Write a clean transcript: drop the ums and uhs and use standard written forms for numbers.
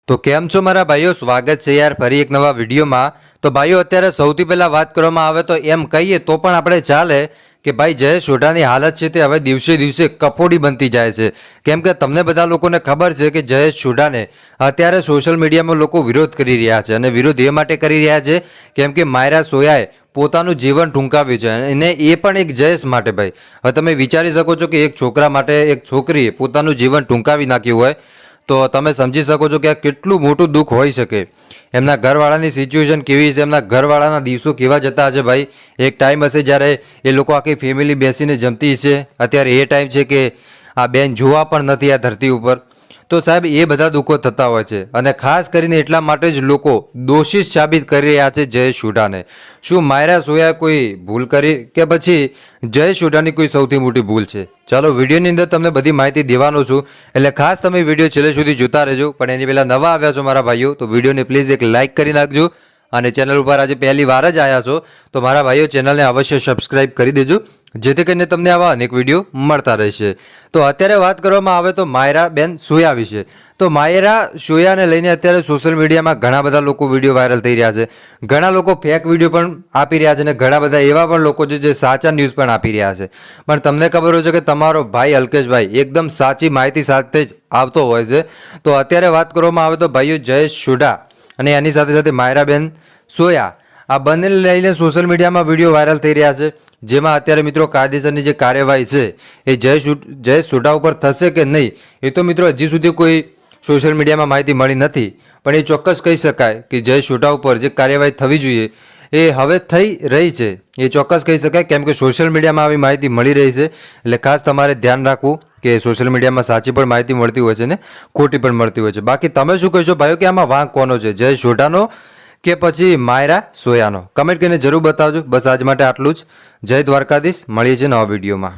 તો કેમ છો મારા ભાઈઓ, સ્વાગત છે યાર ફરી એક નવા વિડીયોમાં। તો ભાઈઓ અત્યારે સૌથી પહેલાં વાત કરવામાં આવે તો એમ કહીએ તો પણ આપણે ચાલે કે ભાઈ જયેશ સોઢાની હાલત છે તે હવે દિવસે દિવસે કફોડી બનતી જાય છે। કેમ કે તમને બધા લોકોને ખબર છે કે જયેશ સોઢાને અત્યારે સોશિયલ મીડિયામાં લોકો વિરોધ કરી રહ્યા છે, અને વિરોધ એ માટે કરી રહ્યા છે કેમ કે માયરા સોયાએ પોતાનું જીવન ટૂંકાવ્યું છે, અને એ પણ એક જયેશ માટે। ભાઈ હવે તમે વિચારી શકો છો કે એક છોકરા માટે એક છોકરીએ પોતાનું જીવન ટૂંકાવી નાખ્યું હોય તો તમે સમજી શકો છો કે આ કેટલું મોટું દુઃખ હોઈ શકે। એમના ઘરવાળાની સિચ્યુએશન કેવી છે, એમના ઘરવાળાના દિવસો કેવા જતા હશે। ભાઈ એક ટાઈમ હશે જ્યારે એ લોકો આખી ફેમિલી બેસીને જમતી હશે, અત્યારે એ ટાઈમ છે કે આ બેન જોવા પણ નથી આ ધરતી ઉપર। તો સાહેબ એ બધા દુઃખો થતા હોય છે, અને ખાસ કરીને એટલા માટે જ લોકો દોષિત સાબિત કરી રહ્યા છે જયેશ સોઢાને। શું માયરા સોયાએ કોઈ ભૂલ કરી કે પછી જયેશ સોઢાની કોઈ સૌથી મોટી ભૂલ છે? ચાલો વિડીયોની અંદર તમને બધી માહિતી દેવાનો છું, એટલે ખાસ તમે વિડીયો છેલ્લે સુધી જોતા રહેજો। પણ એની પહેલાં નવા આવ્યા છો મારા ભાઈઓ તો વિડીયોને પ્લીઝ એક લાઇક કરી નાખજો, અને ચેનલ ઉપર આજે પહેલી વાર જ આવ્યા છો તો મારા ભાઈઓ ચેનલને અવશ્ય સબસ્ક્રાઇબ કરી દેજો, જેથી કરીને તમને આવા અનેક વિડીયો મળતા રહેશે। તો અત્યારે વાત કરવામાં આવે તો માયરા બેન સોયા વિશે। તો માયરા સોયાને લઈને અત્યારે સોશિયલ મીડિયામાં ઘણા બધા લોકો વિડીયો વાયરલ થઈ રહ્યા છે, ઘણા લોકો ફેક વિડીયો પણ આપી રહ્યા છે, અને ઘણા બધા એવા પણ લોકો છે જે સાચા ન્યૂઝ પણ આપી રહ્યા છે। પણ તમને ખબર હોય છે કે તમારો ભાઈ અલ્કેશભાઈ એકદમ સાચી માહિતી સાથે જ આવતો હોય છે। તો અત્યારે વાત કરવામાં આવે તો ભાઈઓ જયેશ સોઢા અને એની સાથે સાથે માયરાબેન સોયા આ બંનેને લઈને સોશિયલ મીડિયામાં વિડીયો વાયરલ થઈ રહ્યા છે, જેમાં અત્યારે મિત્રો કાયદેસરની જે કાર્યવાહી છે એ જયેશ સોઢા ઉપર થશે કે નહીં એ તો મિત્રો હજી સુધી કોઈ સોશિયલ મીડિયામાં માહિતી મળી નથી। પણ એ ચોક્કસ કહી શકાય કે જયેશ સોઢા ઉપર જે કાર્યવાહી થવી જોઈએ એ હવે થઈ રહી છે, એ ચોક્કસ કહી શકાય, કેમ કે સોશિયલ મીડિયામાં આવી માહિતી મળી રહી છે। એટલે ખાસ તમારે ધ્યાન રાખવું કે સોશિયલ મીડિયામાં સાચી પણ માહિતી મળતી હોય છે ને ખોટી પણ મળતી હોય છે। બાકી તમે શું કહેશો ભાઈઓ કે આમાં વાંક કોનો છે, જયેશ સોઢાનો કે પછી માયરા સોયાનો? કમેન્ટ કરીને જરૂર બતાવજો। બસ આજ માટે આટલું જ। જય દ્વારકાધીશ, મળીએ છીએ નવા વિડીયોમાં।